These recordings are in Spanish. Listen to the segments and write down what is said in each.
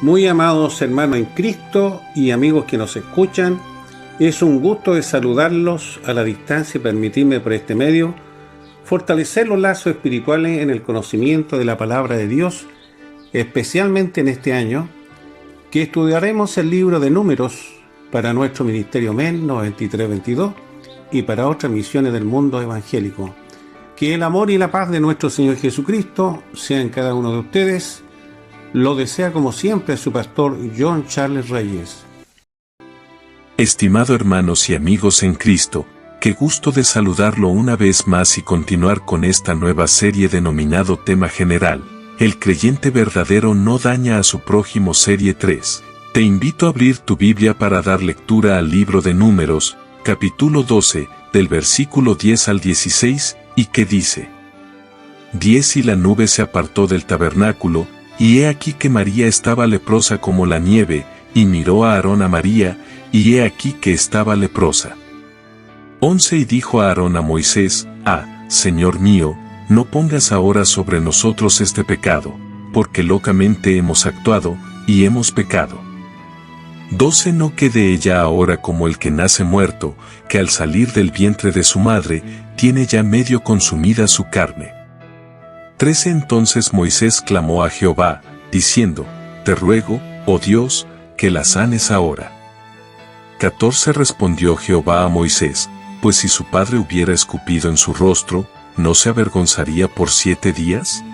Muy amados hermanos en Cristo y amigos que nos escuchan, es un gusto de saludarlos a la distancia y permitirme por este medio fortalecer los lazos espirituales en el conocimiento de la palabra de Dios, especialmente en este año, que estudiaremos el libro de Números para nuestro Ministerio MEN 9322 y para otras misiones del mundo evangélico. Que el amor y la paz de nuestro Señor Jesucristo sean en cada uno de ustedes. Lo desea como siempre su pastor John Charles Reyes. Estimado hermanos y amigos en Cristo, qué gusto de saludarlo una vez más y continuar con esta nueva serie denominado Tema General. El creyente verdadero no daña a su prójimo, serie 3. Te invito a abrir tu Biblia para dar lectura al libro de Números, capítulo 12, del versículo 10 al 16, y que dice: 10 Y la nube se apartó del tabernáculo, y he aquí que María estaba leprosa como la nieve, y miró a Aarón a María, y he aquí que estaba leprosa. 11 Y dijo a Aarón a Moisés: Señor mío, no pongas ahora sobre nosotros este pecado, porque locamente hemos actuado, y hemos pecado. 12 No quede ella ahora como el que nace muerto, que al salir del vientre de su madre, tiene ya medio consumida su carne. 13 Entonces Moisés clamó a Jehová, diciendo: Te ruego, oh Dios, que la sanes ahora. 14 Respondió Jehová a Moisés: Pues si su padre hubiera escupido en su rostro, ¿no se avergonzaría por 7 días?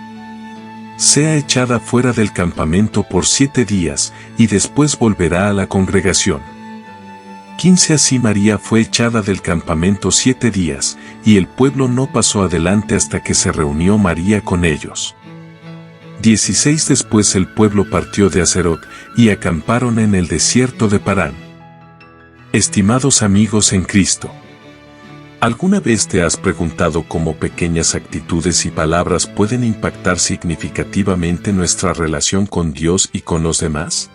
Sea echada fuera del campamento por 7 días, y después volverá a la congregación. 15 Así María fue echada del campamento 7 días, y el pueblo no pasó adelante hasta que se reunió María con ellos. 16 Después el pueblo partió de Aserot, y acamparon en el desierto de Parán. Estimados amigos en Cristo, ¿alguna vez te has preguntado cómo pequeñas actitudes y palabras pueden impactar significativamente nuestra relación con Dios y con los demás?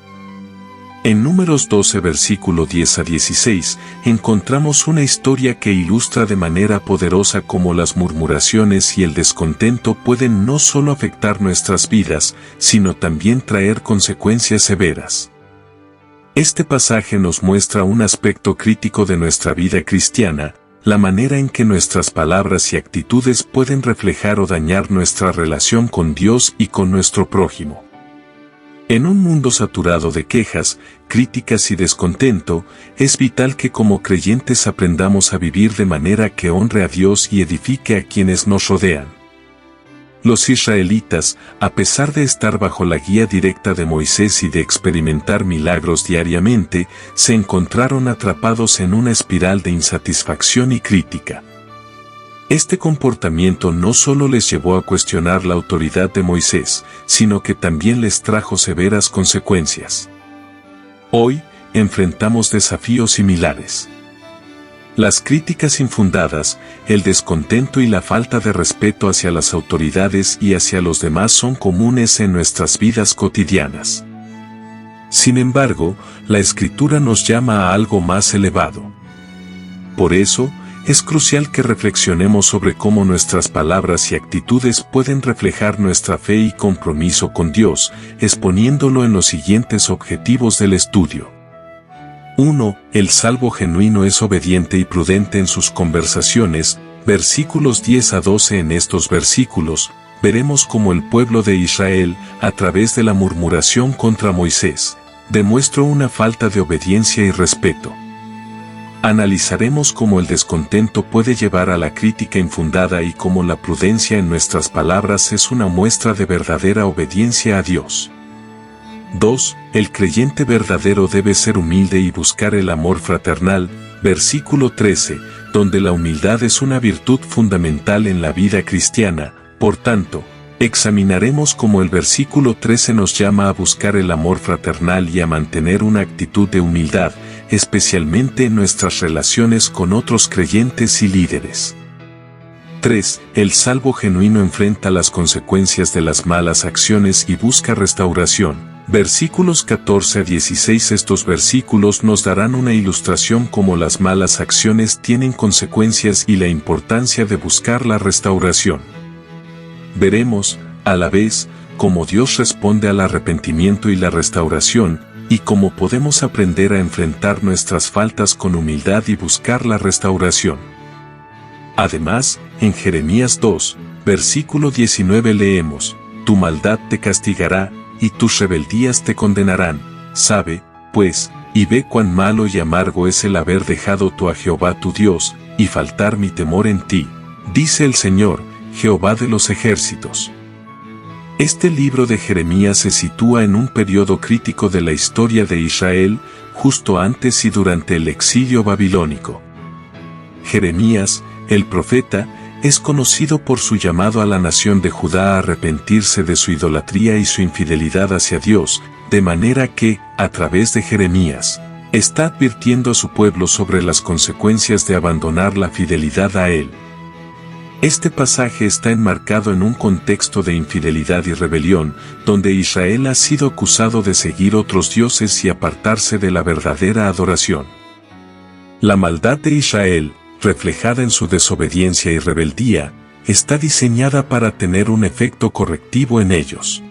En Números 12 versículo 10 a 16, encontramos una historia que ilustra de manera poderosa cómo las murmuraciones y el descontento pueden no solo afectar nuestras vidas, sino también traer consecuencias severas. Este pasaje nos muestra un aspecto crítico de nuestra vida cristiana, la manera en que nuestras palabras y actitudes pueden reflejar o dañar nuestra relación con Dios y con nuestro prójimo. En un mundo saturado de quejas, críticas y descontento, es vital que como creyentes aprendamos a vivir de manera que honre a Dios y edifique a quienes nos rodean. Los israelitas, a pesar de estar bajo la guía directa de Moisés y de experimentar milagros diariamente, se encontraron atrapados en una espiral de insatisfacción y crítica. Este comportamiento no solo les llevó a cuestionar la autoridad de Moisés, sino que también les trajo severas consecuencias. Hoy, enfrentamos desafíos similares. Las críticas infundadas, el descontento y la falta de respeto hacia las autoridades y hacia los demás son comunes en nuestras vidas cotidianas. Sin embargo, la Escritura nos llama a algo más elevado. Por eso, es crucial que reflexionemos sobre cómo nuestras palabras y actitudes pueden reflejar nuestra fe y compromiso con Dios, exponiéndolo en los siguientes objetivos del estudio. 1. El salvo genuino es obediente y prudente en sus conversaciones, versículos 10 a 12. En estos versículos, veremos cómo el pueblo de Israel, a través de la murmuración contra Moisés, demuestra una falta de obediencia y respeto. Analizaremos cómo el descontento puede llevar a la crítica infundada y cómo la prudencia en nuestras palabras es una muestra de verdadera obediencia a Dios. 2. El creyente verdadero debe ser humilde y buscar el amor fraternal, versículo 13, donde la humildad es una virtud fundamental en la vida cristiana. Por tanto, examinaremos cómo el versículo 13 nos llama a buscar el amor fraternal y a mantener una actitud de humildad, especialmente en nuestras relaciones con otros creyentes y líderes. 3. El salvo genuino enfrenta las consecuencias de las malas acciones y busca restauración, Versículos 14 a 16. Estos versículos nos darán una ilustración cómo las malas acciones tienen consecuencias y la importancia de buscar la restauración. Veremos, a la vez, cómo Dios responde al arrepentimiento y la restauración, y cómo podemos aprender a enfrentar nuestras faltas con humildad y buscar la restauración. Además, en Jeremías 2, versículo 19 leemos: Tu maldad te castigará, y tus rebeldías te condenarán. Sabe, pues, y ve cuán malo y amargo es el haber dejado tú a Jehová tu Dios, y faltar mi temor en ti, dice el Señor, Jehová de los ejércitos. Este libro de Jeremías se sitúa en un periodo crítico de la historia de Israel, justo antes y durante el exilio babilónico. Jeremías, el profeta, es conocido por su llamado a la nación de Judá a arrepentirse de su idolatría y su infidelidad hacia Dios, de manera que, a través de Jeremías, está advirtiendo a su pueblo sobre las consecuencias de abandonar la fidelidad a Él. Este pasaje está enmarcado en un contexto de infidelidad y rebelión, donde Israel ha sido acusado de seguir otros dioses y apartarse de la verdadera adoración. La maldad de Israel, reflejada en su desobediencia y rebeldía, está diseñada para tener un efecto correctivo en ellos.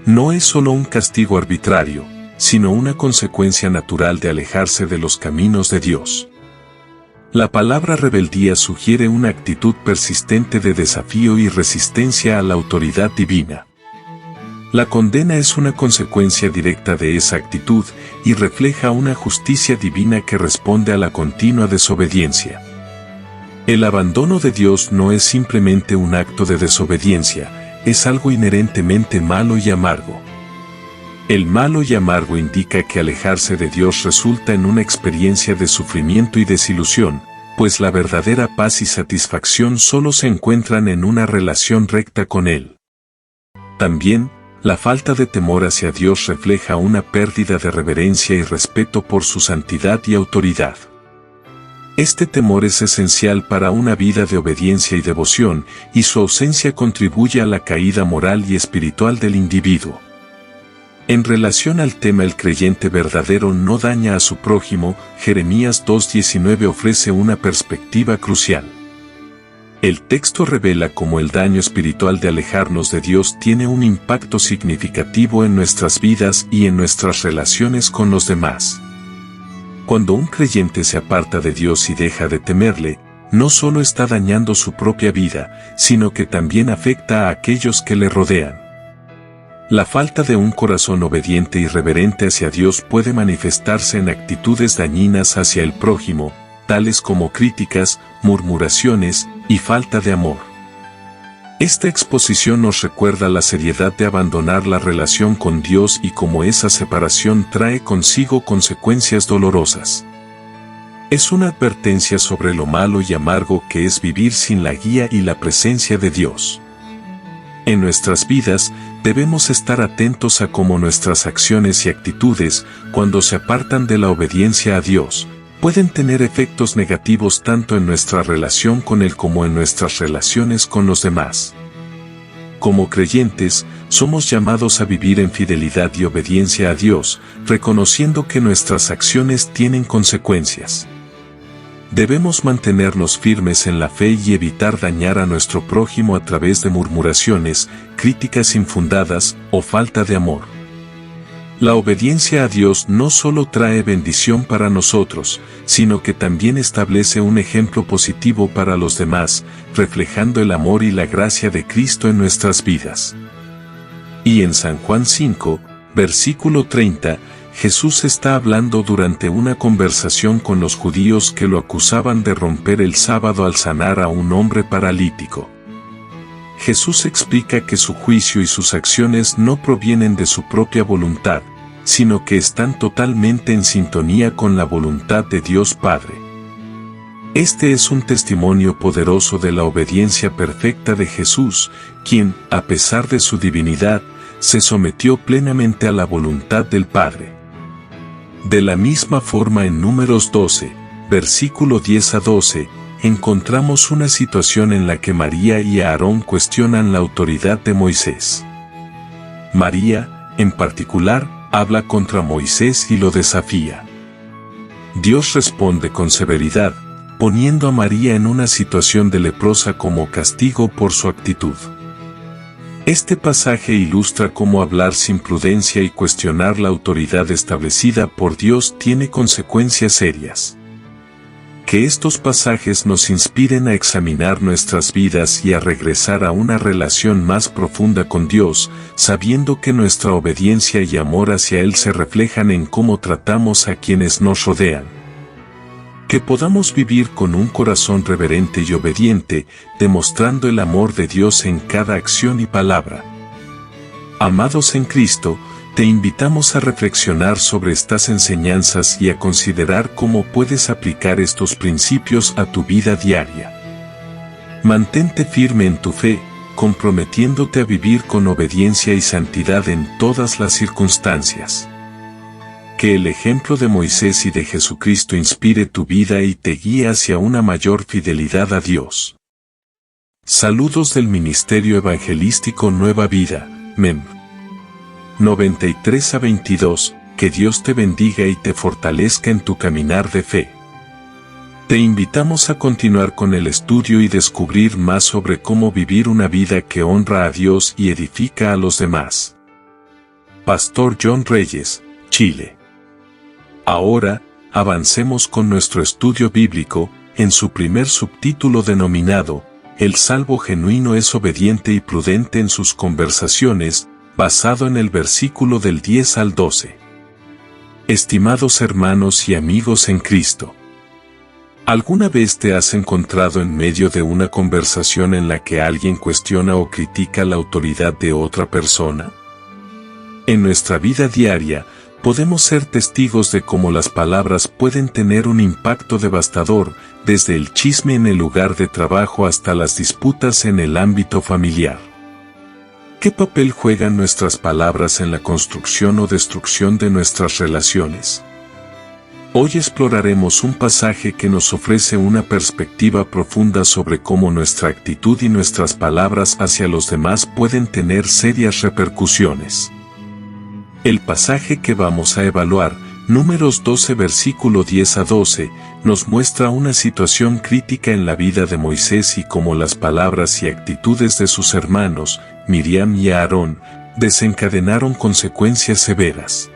No es solo un castigo arbitrario, sino una consecuencia natural de alejarse de los caminos de Dios. La palabra rebeldía sugiere una actitud persistente de desafío y resistencia a la autoridad divina. La condena es una consecuencia directa de esa actitud y refleja una justicia divina que responde a la continua desobediencia. El abandono de Dios no es simplemente un acto de desobediencia, es algo inherentemente malo y amargo. El malo y amargo indica que alejarse de Dios resulta en una experiencia de sufrimiento y desilusión, pues la verdadera paz y satisfacción solo se encuentran en una relación recta con Él. También, la falta de temor hacia Dios refleja una pérdida de reverencia y respeto por su santidad y autoridad. Este temor es esencial para una vida de obediencia y devoción, y su ausencia contribuye a la caída moral y espiritual del individuo. En relación al tema el creyente verdadero no daña a su prójimo, Jeremías 2:19 ofrece una perspectiva crucial. El texto revela cómo el daño espiritual de alejarnos de Dios tiene un impacto significativo en nuestras vidas y en nuestras relaciones con los demás. Cuando un creyente se aparta de Dios y deja de temerle, no solo está dañando su propia vida, sino que también afecta a aquellos que le rodean. La falta de un corazón obediente y reverente hacia Dios puede manifestarse en actitudes dañinas hacia el prójimo, tales como críticas, murmuraciones y falta de amor. Esta exposición nos recuerda la seriedad de abandonar la relación con Dios y cómo esa separación trae consigo consecuencias dolorosas. Es una advertencia sobre lo malo y amargo que es vivir sin la guía y la presencia de Dios. En nuestras vidas, debemos estar atentos a cómo nuestras acciones y actitudes, cuando se apartan de la obediencia a Dios, pueden tener efectos negativos tanto en nuestra relación con Él como en nuestras relaciones con los demás. Como creyentes, somos llamados a vivir en fidelidad y obediencia a Dios, reconociendo que nuestras acciones tienen consecuencias. Debemos mantenernos firmes en la fe y evitar dañar a nuestro prójimo a través de murmuraciones, críticas infundadas o falta de amor. La obediencia a Dios no solo trae bendición para nosotros, sino que también establece un ejemplo positivo para los demás, reflejando el amor y la gracia de Cristo en nuestras vidas. Y en San Juan 5, versículo 30, Jesús está hablando durante una conversación con los judíos que lo acusaban de romper el sábado al sanar a un hombre paralítico. Jesús explica que su juicio y sus acciones no provienen de su propia voluntad, sino que están totalmente en sintonía con la voluntad de Dios Padre. Este es un testimonio poderoso de la obediencia perfecta de Jesús, quien, a pesar de su divinidad, se sometió plenamente a la voluntad del Padre. De la misma forma en Números 12, versículo 10 a 12, encontramos una situación en la que María y Aarón cuestionan la autoridad de Moisés. María, En particular, habla contra Moisés y lo desafía. Dios responde con severidad, poniendo a María en una situación de leprosa como castigo por su actitud. Este pasaje ilustra cómo hablar sin prudencia y cuestionar la autoridad establecida por Dios tiene consecuencias serias. Que estos pasajes nos inspiren a examinar nuestras vidas y a regresar a una relación más profunda con Dios, sabiendo que nuestra obediencia y amor hacia Él se reflejan en cómo tratamos a quienes nos rodean. Que podamos vivir con un corazón reverente y obediente, demostrando el amor de Dios en cada acción y palabra. Amados en Cristo, te invitamos a reflexionar sobre estas enseñanzas y a considerar cómo puedes aplicar estos principios a tu vida diaria. Mantente firme en tu fe, comprometiéndote a vivir con obediencia y santidad en todas las circunstancias. Que el ejemplo de Moisés y de Jesucristo inspire tu vida y te guíe hacia una mayor fidelidad a Dios. Saludos del Ministerio Evangelístico Nueva Vida, MEM. 93 a 22, que Dios te bendiga y te fortalezca en tu caminar de fe. Te invitamos a continuar con el estudio y descubrir más sobre cómo vivir una vida que honra a Dios y edifica a los demás. Pastor John Reyes, Chile. Ahora, avancemos con nuestro estudio bíblico, en su primer subtítulo denominado, El salvo genuino es obediente y prudente en sus conversaciones, basado en el versículo del 10 al 12. Estimados hermanos y amigos en Cristo, ¿alguna vez te has encontrado en medio de una conversación en la que alguien cuestiona o critica la autoridad de otra persona? En nuestra vida diaria, podemos ser testigos de cómo las palabras pueden tener un impacto devastador, desde el chisme en el lugar de trabajo hasta las disputas en el ámbito familiar. ¿Qué papel juegan nuestras palabras en la construcción o destrucción de nuestras relaciones? Hoy exploraremos un pasaje que nos ofrece una perspectiva profunda sobre cómo nuestra actitud y nuestras palabras hacia los demás pueden tener serias repercusiones. El pasaje que vamos a evaluar, Números 12 versículo 10 a 12, nos muestra una situación crítica en la vida de Moisés y cómo las palabras y actitudes de sus hermanos, Miriam y Aarón, desencadenaron consecuencias severas.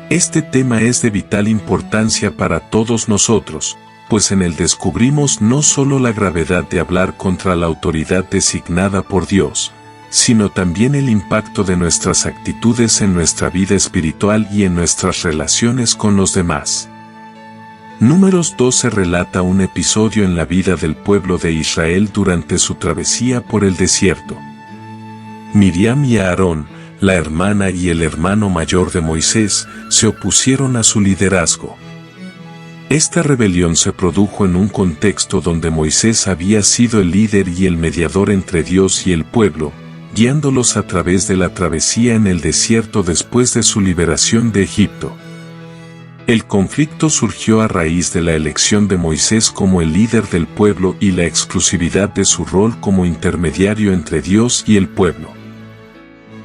Este tema es de vital importancia para todos nosotros, pues en él descubrimos no solo la gravedad de hablar contra la autoridad designada por Dios, sino también el impacto de nuestras actitudes en nuestra vida espiritual y en nuestras relaciones con los demás. Números 12 relata un episodio en la vida del pueblo de Israel durante su travesía por el desierto. Miriam y Aarón, la hermana y el hermano mayor de Moisés, se opusieron a su liderazgo. Esta rebelión se produjo en un contexto donde Moisés había sido el líder y el mediador entre Dios y el pueblo, guiándolos a través de la travesía en el desierto después de su liberación de Egipto. El conflicto surgió a raíz de la elección de Moisés como el líder del pueblo y la exclusividad de su rol como intermediario entre Dios y el pueblo.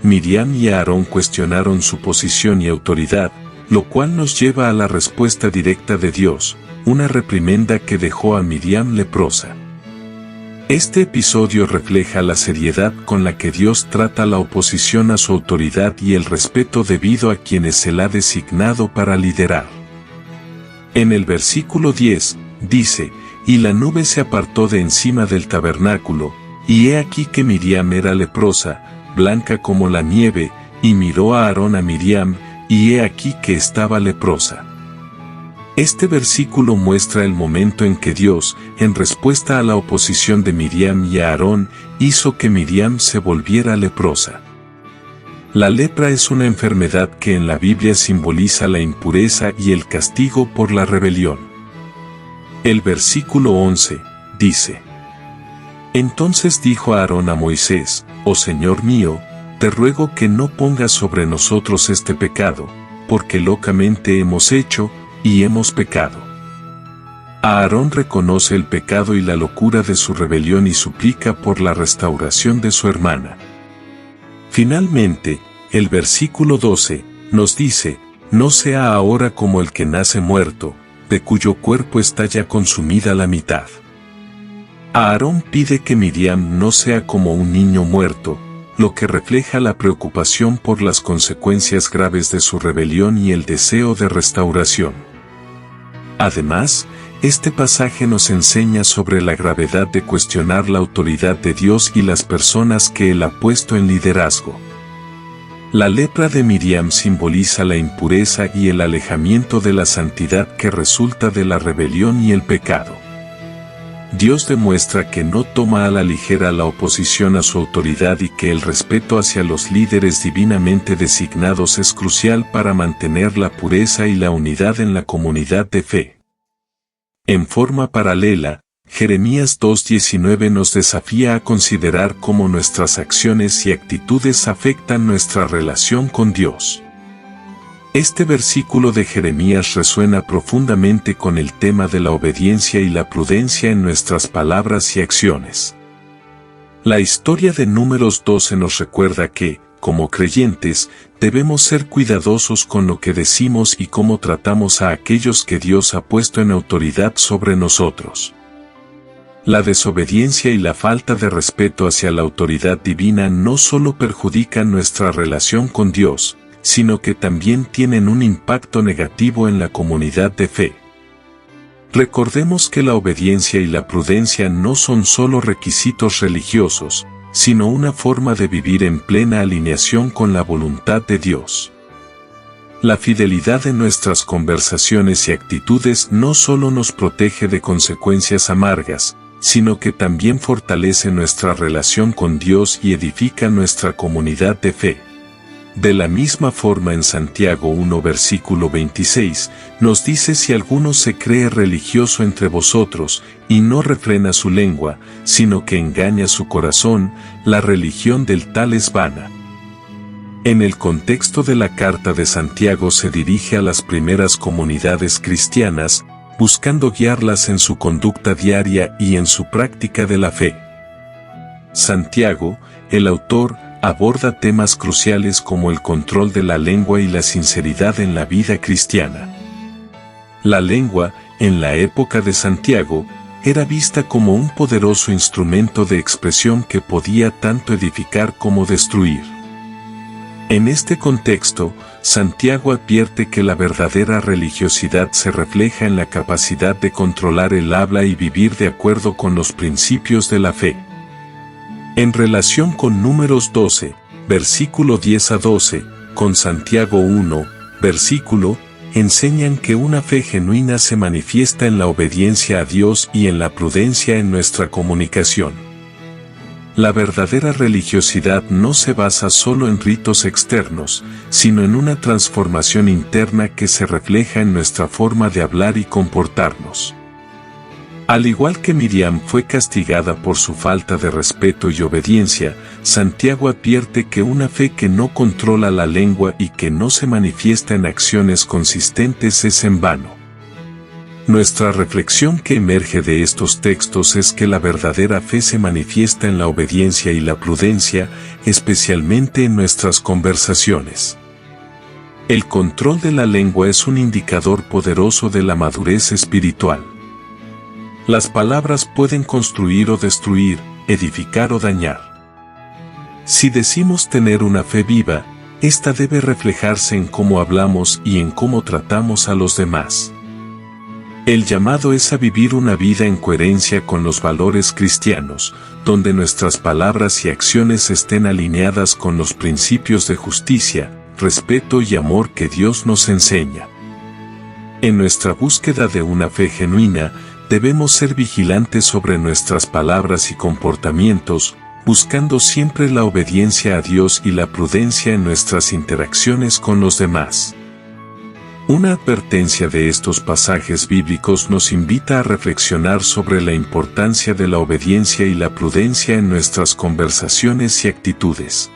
Miriam y Aarón cuestionaron su posición y autoridad, lo cual nos lleva a la respuesta directa de Dios, una reprimenda que dejó a Miriam leprosa. Este episodio refleja la seriedad con la que Dios trata la oposición a su autoridad y el respeto debido a quienes se le ha designado para liderar. En el versículo 10, dice, «Y la nube se apartó de encima del tabernáculo, y he aquí que Miriam era leprosa, blanca como la nieve, y miró a Aarón a Miriam, y he aquí que estaba leprosa». Este versículo muestra el momento en que Dios, en respuesta a la oposición de Miriam y Aarón, hizo que Miriam se volviera leprosa. La lepra es una enfermedad que en la Biblia simboliza la impureza y el castigo por la rebelión. El versículo 11, dice, «Entonces dijo Aarón a Moisés, «Oh Señor mío, te ruego que no pongas sobre nosotros este pecado, porque locamente hemos hecho, y hemos pecado». Aarón reconoce el pecado y la locura de su rebelión y suplica por la restauración de su hermana. Finalmente, el versículo 12, nos dice, no sea ahora como el que nace muerto, de cuyo cuerpo está ya consumida la mitad. Aarón pide que Miriam no sea como un niño muerto, lo que refleja la preocupación por las consecuencias graves de su rebelión y el deseo de restauración. Además, este pasaje nos enseña sobre la gravedad de cuestionar la autoridad de Dios y las personas que Él ha puesto en liderazgo. La lepra de Miriam simboliza la impureza y el alejamiento de la santidad que resulta de la rebelión y el pecado. Dios demuestra que no toma a la ligera la oposición a su autoridad y que el respeto hacia los líderes divinamente designados es crucial para mantener la pureza y la unidad en la comunidad de fe. En forma paralela, Jeremías 2:19 nos desafía a considerar cómo nuestras acciones y actitudes afectan nuestra relación con Dios. Este versículo de Jeremías resuena profundamente con el tema de la obediencia y la prudencia en nuestras palabras y acciones. La historia de Números 12 nos recuerda que, como creyentes, debemos ser cuidadosos con lo que decimos y cómo tratamos a aquellos que Dios ha puesto en autoridad sobre nosotros. La desobediencia y la falta de respeto hacia la autoridad divina no solo perjudican nuestra relación con Dios, sino que también tienen un impacto negativo en la comunidad de fe. Recordemos que la obediencia y la prudencia no son solo requisitos religiosos, sino una forma de vivir en plena alineación con la voluntad de Dios. La fidelidad en nuestras conversaciones y actitudes no solo nos protege de consecuencias amargas, sino que también fortalece nuestra relación con Dios y edifica nuestra comunidad de fe. De la misma forma en Santiago 1 versículo 26, nos dice si alguno se cree religioso entre vosotros, y no refrena su lengua, sino que engaña su corazón, la religión del tal es vana. En el contexto de la carta de Santiago se dirige a las primeras comunidades cristianas, buscando guiarlas en su conducta diaria y en su práctica de la fe. Santiago, el autor, aborda temas cruciales como el control de la lengua y la sinceridad en la vida cristiana. La lengua, en la época de Santiago, era vista como un poderoso instrumento de expresión que podía tanto edificar como destruir. En este contexto, Santiago advierte que la verdadera religiosidad se refleja en la capacidad de controlar el habla y vivir de acuerdo con los principios de la fe. En relación con Números 12, versículo 10 a 12, con Santiago 1, versículo, enseñan que una fe genuina se manifiesta en la obediencia a Dios y en la prudencia en nuestra comunicación. La verdadera religiosidad no se basa solo en ritos externos, sino en una transformación interna que se refleja en nuestra forma de hablar y comportarnos. Al igual que Miriam fue castigada por su falta de respeto y obediencia, Santiago advierte que una fe que no controla la lengua y que no se manifiesta en acciones consistentes es en vano. Nuestra reflexión que emerge de estos textos es que la verdadera fe se manifiesta en la obediencia y la prudencia, especialmente en nuestras conversaciones. El control de la lengua es un indicador poderoso de la madurez espiritual. Las palabras pueden construir o destruir, edificar o dañar. Si decimos tener una fe viva, esta debe reflejarse en cómo hablamos y en cómo tratamos a los demás. El llamado es a vivir una vida en coherencia con los valores cristianos, donde nuestras palabras y acciones estén alineadas con los principios de justicia, respeto y amor que Dios nos enseña. En nuestra búsqueda de una fe genuina, debemos ser vigilantes sobre nuestras palabras y comportamientos, buscando siempre la obediencia a Dios y la prudencia en nuestras interacciones con los demás. Una advertencia de estos pasajes bíblicos nos invita a reflexionar sobre la importancia de la obediencia y la prudencia en nuestras conversaciones y actitudes.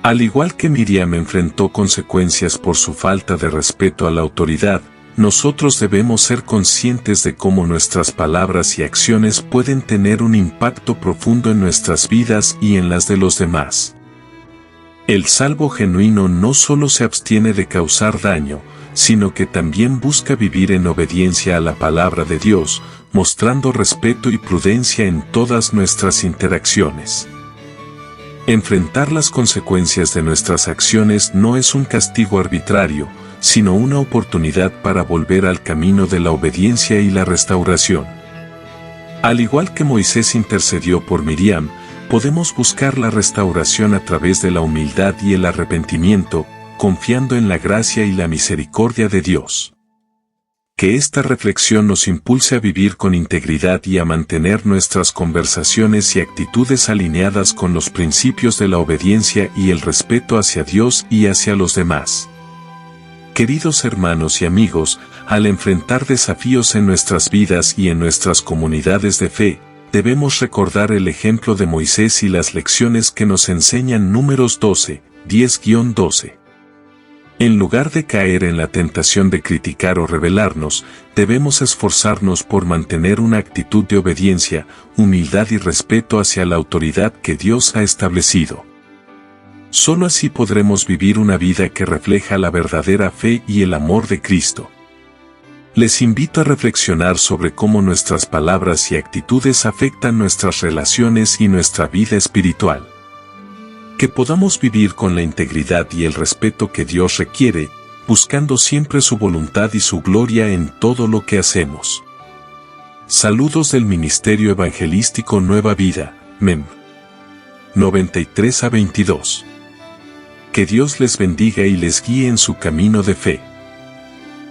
Al igual que Miriam enfrentó consecuencias por su falta de respeto a la autoridad, nosotros debemos ser conscientes de cómo nuestras palabras y acciones pueden tener un impacto profundo en nuestras vidas y en las de los demás. El salvo genuino no solo se abstiene de causar daño, sino que también busca vivir en obediencia a la palabra de Dios, mostrando respeto y prudencia en todas nuestras interacciones. Enfrentar las consecuencias de nuestras acciones no es un castigo arbitrario, sino una oportunidad para volver al camino de la obediencia y la restauración. Al igual que Moisés intercedió por Miriam, podemos buscar la restauración a través de la humildad y el arrepentimiento, confiando en la gracia y la misericordia de Dios. Que esta reflexión nos impulse a vivir con integridad y a mantener nuestras conversaciones y actitudes alineadas con los principios de la obediencia y el respeto hacia Dios y hacia los demás. Queridos hermanos y amigos, al enfrentar desafíos en nuestras vidas y en nuestras comunidades de fe, debemos recordar el ejemplo de Moisés y las lecciones que nos enseñan Números 12, 10-12. En lugar de caer en la tentación de criticar o rebelarnos, debemos esforzarnos por mantener una actitud de obediencia, humildad y respeto hacia la autoridad que Dios ha establecido. Solo así podremos vivir una vida que refleja la verdadera fe y el amor de Cristo. Les invito a reflexionar sobre cómo nuestras palabras y actitudes afectan nuestras relaciones y nuestra vida espiritual. Que podamos vivir con la integridad y el respeto que Dios requiere, buscando siempre su voluntad y su gloria en todo lo que hacemos. Saludos del Ministerio Evangelístico Nueva Vida, MEM. 93-22. Que Dios les bendiga y les guíe en su camino de fe.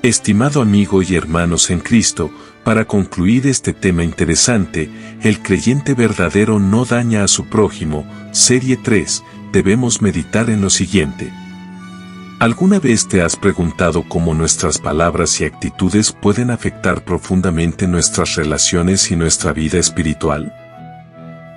Estimado amigo y hermanos en Cristo, para concluir este tema interesante, el creyente verdadero no daña a su prójimo, serie 3, debemos meditar en lo siguiente. ¿Alguna vez te has preguntado cómo nuestras palabras y actitudes pueden afectar profundamente nuestras relaciones y nuestra vida espiritual?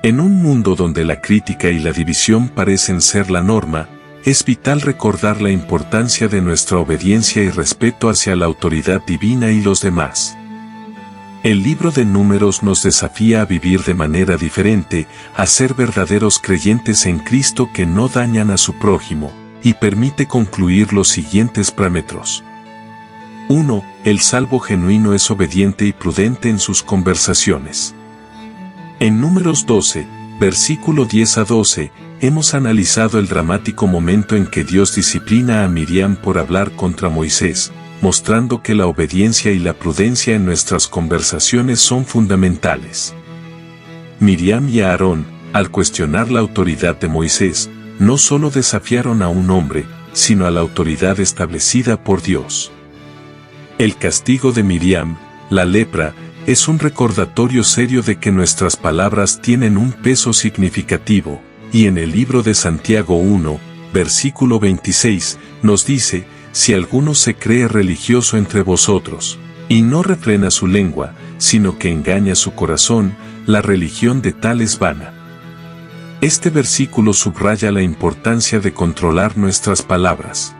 En un mundo donde la crítica y la división parecen ser la norma, es vital recordar la importancia de nuestra obediencia y respeto hacia la autoridad divina y los demás. El libro de Números nos desafía a vivir de manera diferente, a ser verdaderos creyentes en Cristo que no dañan a su prójimo, y permite concluir los siguientes parámetros. 1. El salvo genuino es obediente y prudente en sus conversaciones. En Números 12, versículo 10-12, hemos analizado el dramático momento en que Dios disciplina a Miriam por hablar contra Moisés, mostrando que la obediencia y la prudencia en nuestras conversaciones son fundamentales. Miriam y Aarón, al cuestionar la autoridad de Moisés, no solo desafiaron a un hombre, sino a la autoridad establecida por Dios. El castigo de Miriam, la lepra, es un recordatorio serio de que nuestras palabras tienen un peso significativo, y en el libro de Santiago 1, versículo 26, nos dice: si alguno se cree religioso entre vosotros, y no refrena su lengua, sino que engaña su corazón, la religión de tal es vana. Este versículo subraya la importancia de controlar nuestras palabras.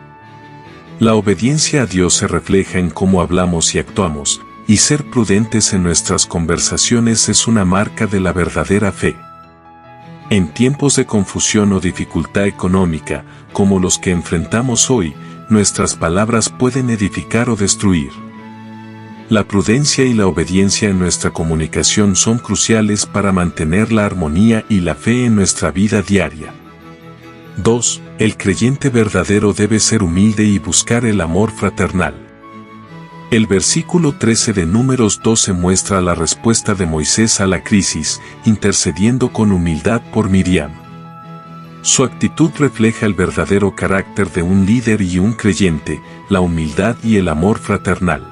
La obediencia a Dios se refleja en cómo hablamos y actuamos, y ser prudentes en nuestras conversaciones es una marca de la verdadera fe. En tiempos de confusión o dificultad económica, como los que enfrentamos hoy, nuestras palabras pueden edificar o destruir. La prudencia y la obediencia en nuestra comunicación son cruciales para mantener la armonía y la fe en nuestra vida diaria. 2. El creyente verdadero debe ser humilde y buscar el amor fraternal. El versículo 13 de Números 12 muestra la respuesta de Moisés a la crisis, intercediendo con humildad por Miriam. Su actitud refleja el verdadero carácter de un líder y un creyente, la humildad y el amor fraternal.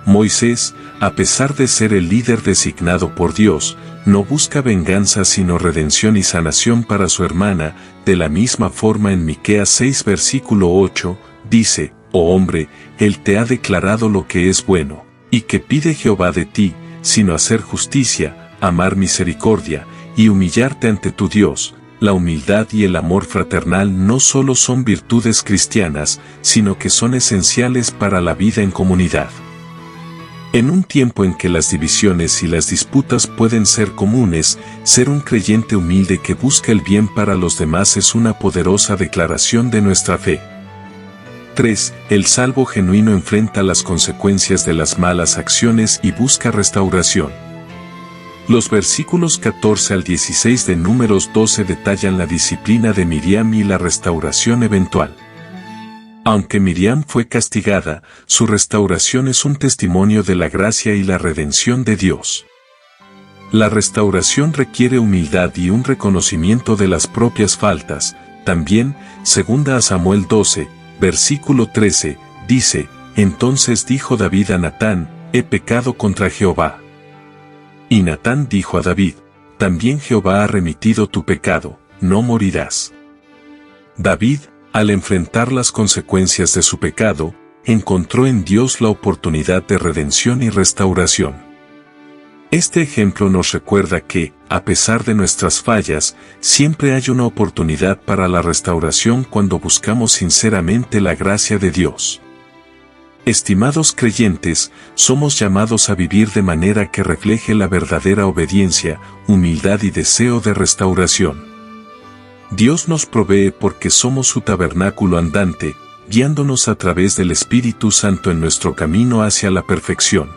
Moisés, a pesar de ser el líder designado por Dios, no busca venganza sino redención y sanación para su hermana. De la misma forma en Miqueas 6 versículo 8, dice: oh hombre, Él te ha declarado lo que es bueno, y que pide Jehová de ti, sino hacer justicia, amar misericordia, y humillarte ante tu Dios. La humildad y el amor fraternal no solo son virtudes cristianas, sino que son esenciales para la vida en comunidad. En un tiempo en que las divisiones y las disputas pueden ser comunes, ser un creyente humilde que busca el bien para los demás es una poderosa declaración de nuestra fe. 3. El salvo genuino enfrenta las consecuencias de las malas acciones y busca restauración. Los versículos 14 al 16 de Números 12 detallan la disciplina de Miriam y la restauración eventual. Aunque Miriam fue castigada, su restauración es un testimonio de la gracia y la redención de Dios. La restauración requiere humildad y un reconocimiento de las propias faltas. También, 2 Samuel 12, versículo 13, dice: Entonces dijo David a Natán: He pecado contra Jehová. Y Natán dijo a David: También Jehová ha remitido tu pecado, no morirás. David, al enfrentar las consecuencias de su pecado, encontró en Dios la oportunidad de redención y restauración. Este ejemplo nos recuerda que, a pesar de nuestras fallas, siempre hay una oportunidad para la restauración cuando buscamos sinceramente la gracia de Dios. Estimados creyentes, somos llamados a vivir de manera que refleje la verdadera obediencia, humildad y deseo de restauración. Dios nos provee porque somos su tabernáculo andante, guiándonos a través del Espíritu Santo en nuestro camino hacia la perfección.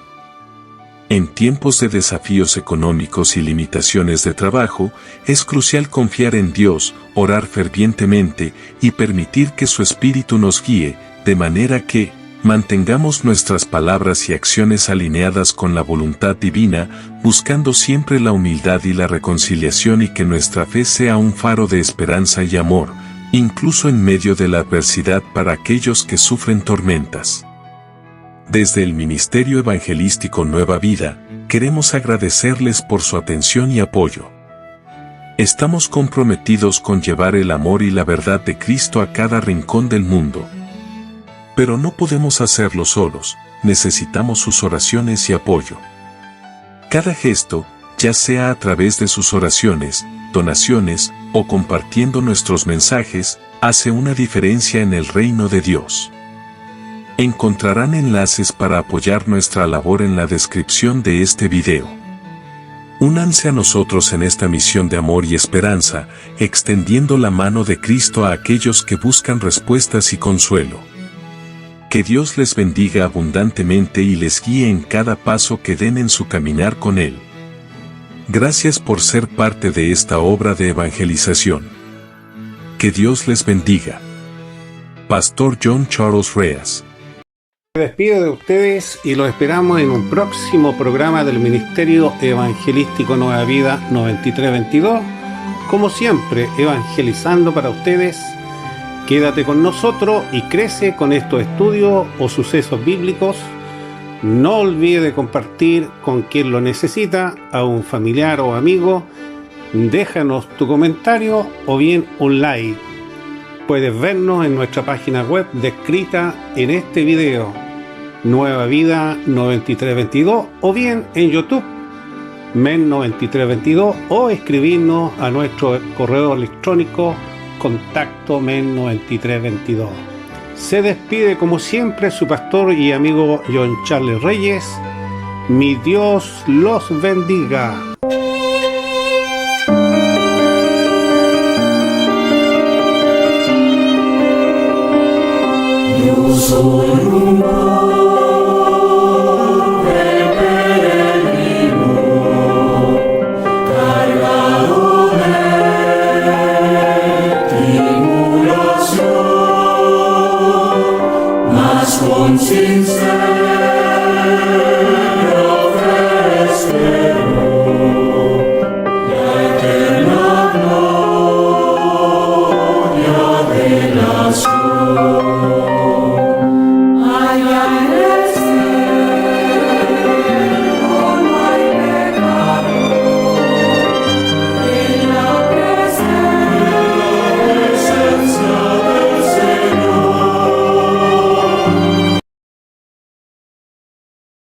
En tiempos de desafíos económicos y limitaciones de trabajo, es crucial confiar en Dios, orar fervientemente y permitir que su Espíritu nos guíe, de manera que mantengamos nuestras palabras y acciones alineadas con la voluntad divina, buscando siempre la humildad y la reconciliación, y que nuestra fe sea un faro de esperanza y amor, incluso en medio de la adversidad para aquellos que sufren tormentas. Desde el Ministerio Evangelístico Nueva Vida, queremos agradecerles por su atención y apoyo. Estamos comprometidos con llevar el amor y la verdad de Cristo a cada rincón del mundo. Pero no podemos hacerlo solos, necesitamos sus oraciones y apoyo. Cada gesto, ya sea a través de sus oraciones, donaciones o compartiendo nuestros mensajes, hace una diferencia en el reino de Dios. Encontrarán enlaces para apoyar nuestra labor en la descripción de este video. Únanse a nosotros en esta misión de amor y esperanza, extendiendo la mano de Cristo a aquellos que buscan respuestas y consuelo. Que Dios les bendiga abundantemente y les guíe en cada paso que den en su caminar con Él. Gracias por ser parte de esta obra de evangelización. Que Dios les bendiga. Pastor John Charles Reas. Me despido de ustedes y los esperamos en un próximo programa del Ministerio Evangelístico Nueva Vida 9322. Como siempre, evangelizando para ustedes. Quédate con nosotros y crece con estos estudios o sucesos bíblicos. No olvides de compartir con quien lo necesita, a un familiar o amigo. Déjanos tu comentario o bien un like. Puedes vernos en nuestra página web descrita en este video, Nueva Vida 9322, o bien en YouTube, men9322, o escribirnos a nuestro correo electrónico contacto men9322. Se despide como siempre su pastor y amigo John Charles Reyes. Mi Dios los bendiga. Yo soy un pobre peregrino, cargado de tribulación, mas con sincera fe espero la eterna gloria de las cosas.